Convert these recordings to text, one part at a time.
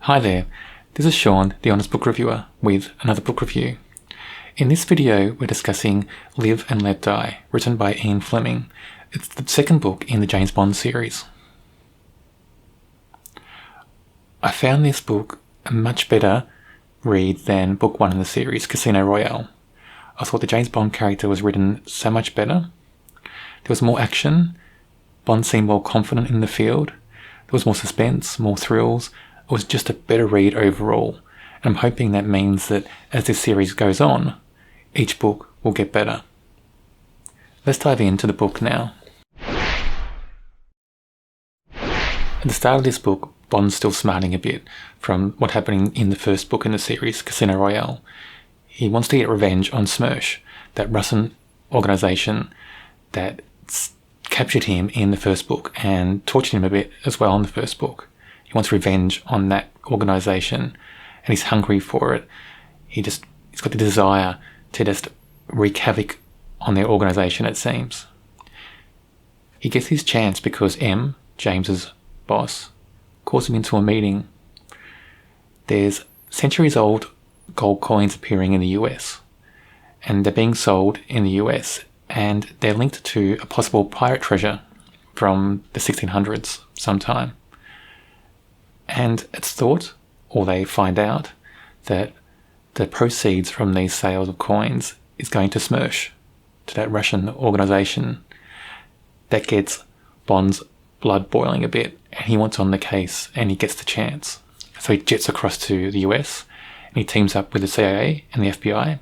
Hi there, this is Sean, the Honest Book Reviewer, with another book review. In this video, we're discussing Live and Let Die, written by Ian Fleming. It's the second book in the James Bond series. I found this book a much better read than book one in the series, Casino Royale. I thought the James Bond character was written so much better. There was more action, Bond seemed more confident in the field, there was more suspense, more thrills. It was just a better read overall, and I'm hoping that means that as this series goes on, each book will get better. Let's dive into the book now. At the start of this book, Bond's still smarting a bit from what happened in the first book in the series, Casino Royale. He wants to get revenge on Smersh, that Russian organisation that captured him in the first book and tortured him a bit as well in the first book. He wants revenge on that organisation and he's hungry for it. He's got the desire to just wreak havoc on their organisation, it seems. He gets his chance because M, James's boss, calls him into a meeting. There's centuries-old gold coins appearing in the US, and they're being sold in the US, and they're linked to a possible pirate treasure from the 1600s sometime. And it's thought, or they find out, that the proceeds from these sales of coins is going to Smersh, to that Russian organisation. That gets Bond's blood boiling a bit, and he wants on the case, and he gets the chance. So he jets across to the US, and he teams up with the CIA and the FBI,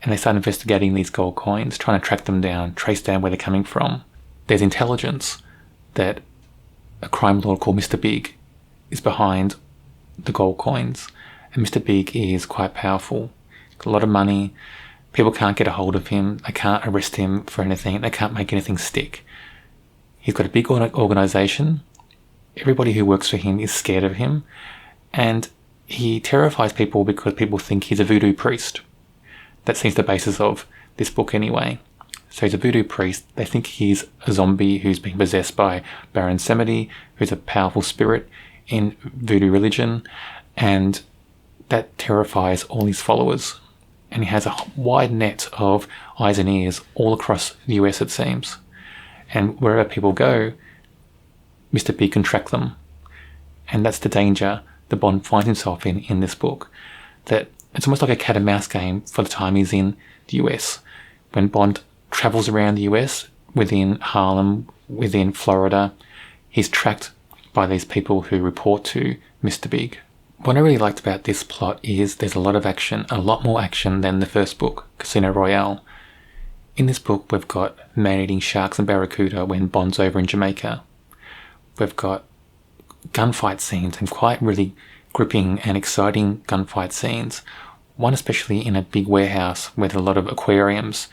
and they start investigating these gold coins, trying to track them down, trace down where they're coming from. There's intelligence that a crime lord called Mr. Big is behind the gold coins, and Mr. Big is quite powerful. A lot of money, people can't get a hold of him, they can't arrest him for anything, they can't make anything stick. He's got a big organisation, everybody who works for him is scared of him, and he terrifies people because people think he's a voodoo priest. That seems the basis of this book anyway. So he's a voodoo priest, they think he's a zombie who's been possessed by Baron Samedi, who's a powerful spirit in voodoo religion, and that terrifies all his followers. And he has a wide net of eyes and ears all across the US, it seems. And wherever people go, Mr. B can track them. And that's the danger that Bond finds himself in this book. That it's almost like a cat and mouse game for the time he's in the US. When Bond travels around the US, within Harlem, within Florida, he's tracked by these people who report to Mr. Big. What I really liked about this plot is there's a lot of action, a lot more action than the first book, Casino Royale. In this book, we've got man-eating sharks and barracuda when Bond's over in Jamaica. We've got gunfight scenes, and quite really gripping and exciting gunfight scenes. One especially in a big warehouse with a lot of aquariums.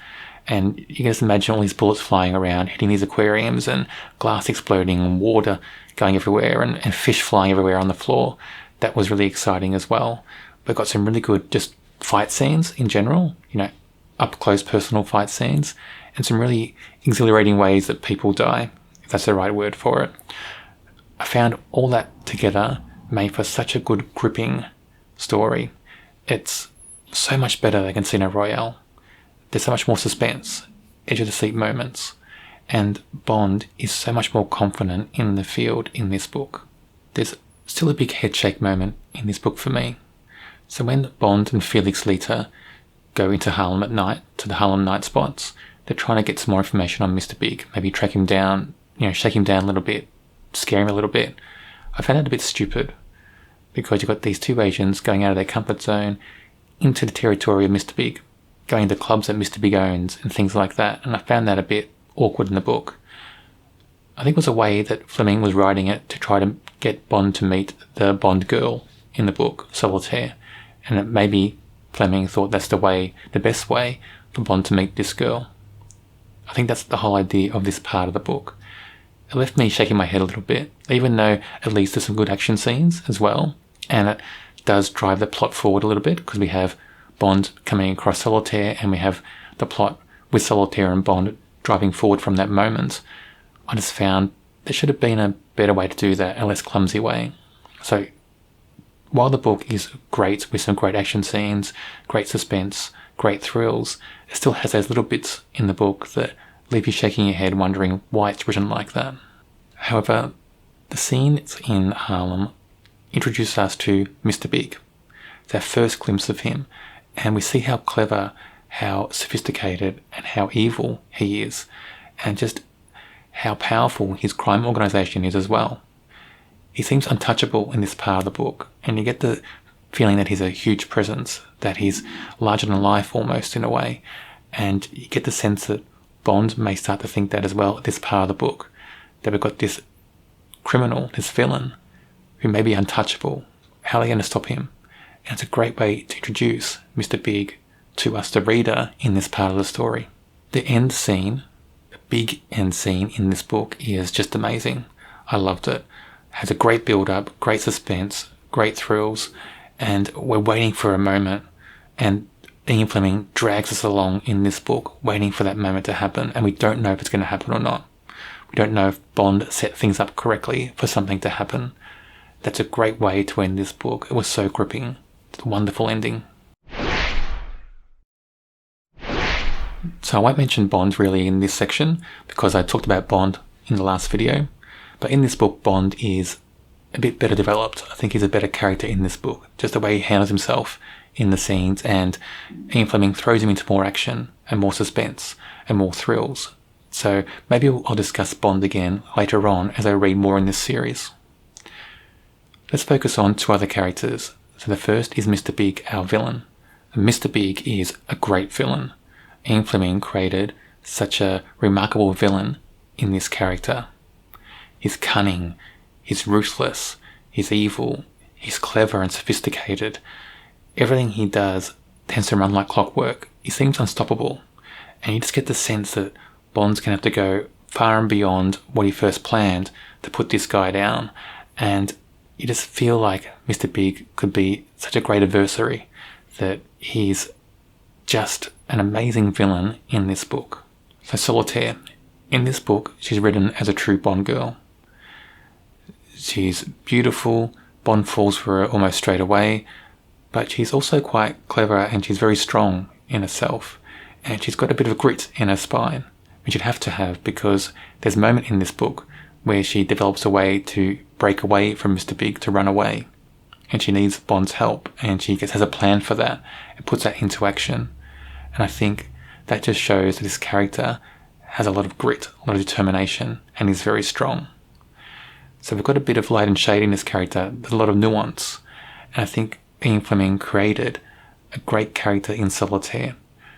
And you can just imagine all these bullets flying around, hitting these aquariums, and glass exploding, and water going everywhere, and fish flying everywhere on the floor. That was really exciting as well. We've got some really good just fight scenes in general, up close personal fight scenes, and some really exhilarating ways that people die, if that's the right word for it. I found all that together made for such a good gripping story. It's so much better than Casino Royale. There's so much more suspense, edge of the seat moments, and Bond is so much more confident in the field in this book. There's still a big head shake moment in this book for me. So when Bond and Felix Leiter go into Harlem at night, to the Harlem night spots, they're trying to get some more information on Mr. Big, maybe track him down, shake him down a little bit, scare him a little bit. I found it a bit stupid, because you've got these two agents going out of their comfort zone into the territory of Mr. Big, going to clubs that Mr. Big owns and things like that, and I found that a bit awkward in the book. I think it was a way that Fleming was writing it to try to get Bond to meet the Bond girl in the book, Solitaire, and that maybe Fleming thought that's the best way for Bond to meet this girl. I think that's the whole idea of this part of the book. It left me shaking my head a little bit, even though at least there's some good action scenes as well, and it does drive the plot forward a little bit, because we have Bond coming across Solitaire, and we have the plot with Solitaire and Bond driving forward from that moment. I just found there should have been a better way to do that, a less clumsy way. So while the book is great with some great action scenes, great suspense, great thrills, it still has those little bits in the book that leave you shaking your head wondering why it's written like that. However, the scenes in Harlem introduce us to Mr. Big. It's our first glimpse of him, and we see how clever, how sophisticated, and how evil he is, and just how powerful his crime organisation is as well. He seems untouchable in this part of the book, and you get the feeling that he's a huge presence, that he's larger than life almost in a way, and you get the sense that Bond may start to think that as well at this part of the book, that we've got this criminal, this villain, who may be untouchable. How are they going to stop him? And it's a great way to introduce Mr. Big to us, the reader, in this part of the story. The end scene, the big end scene in this book is just amazing. I loved it. It has a great build-up, great suspense, great thrills, and we're waiting for a moment, and Ian Fleming drags us along in this book, waiting for that moment to happen, and we don't know if it's going to happen or not. We don't know if Bond set things up correctly for something to happen. That's a great way to end this book. It was so gripping. It's a wonderful ending. So I won't mention Bond really in this section because I talked about Bond in the last video. But in this book, Bond is a bit better developed. I think he's a better character in this book. Just the way he handles himself in the scenes, and Ian Fleming throws him into more action and more suspense and more thrills. So maybe I'll discuss Bond again later on as I read more in this series. Let's focus on two other characters. So the first is Mr. Big, our villain. And Mr. Big is a great villain. Ian Fleming created such a remarkable villain in this character. He's cunning, he's ruthless, he's evil, he's clever and sophisticated. Everything he does tends to run like clockwork. He seems unstoppable. And you just get the sense that Bond's going to have to go far and beyond what he first planned to put this guy down. And you just feel like Mr. Big could be such a great adversary, that he's just an amazing villain in this book. So Solitaire. In this book, she's written as a true Bond girl. She's beautiful, Bond falls for her almost straight away, but she's also quite clever and she's very strong in herself. And she's got a bit of grit in her spine, which you'd have to have because there's a moment in this book where she develops a way to break away from Mr. Big, to run away. And she needs Bond's help, and she has a plan for that and puts that into action. And I think that just shows that this character has a lot of grit, a lot of determination, and is very strong. So we've got a bit of light and shade in this character, there's a lot of nuance. And I think Ian Fleming created a great character in Solitaire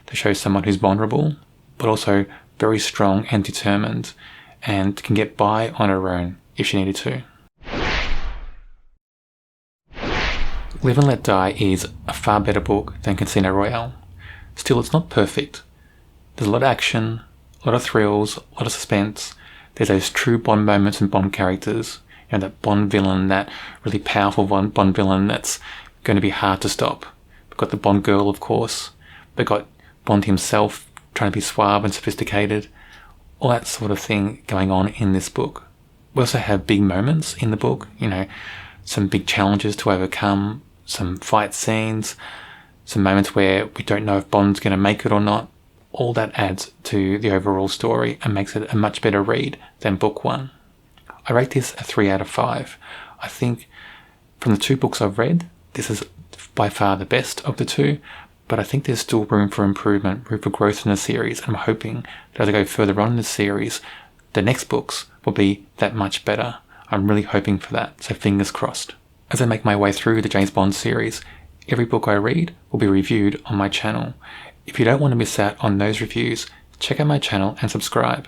to show someone who's vulnerable, but also very strong and determined, and can get by on her own if she needed to. Live and Let Die is a far better book than Casino Royale. Still, it's not perfect. There's a lot of action, a lot of thrills, a lot of suspense. There's those true Bond moments and Bond characters. You know, that Bond villain, that really powerful Bond villain that's going to be hard to stop. We've got the Bond girl, of course. We've got Bond himself trying to be suave and sophisticated. All that sort of thing going on in this book. We also have big moments in the book, you know, some big challenges to overcome, some fight scenes, some moments where we don't know if Bond's going to make it or not. All that adds to the overall story and makes it a much better read than book one. I rate this a 3 out of 5. I think from the two books I've read, this is by far the best of the two, but I think there's still room for improvement, room for growth in the series, and I'm hoping that as I go further on in the series, the next books will be that much better. I'm really hoping for that, so fingers crossed. As I make my way through the James Bond series, every book I read will be reviewed on my channel. If you don't want to miss out on those reviews, check out my channel and subscribe.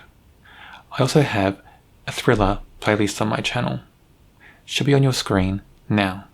I also have a thriller playlist on my channel. Should be on your screen now.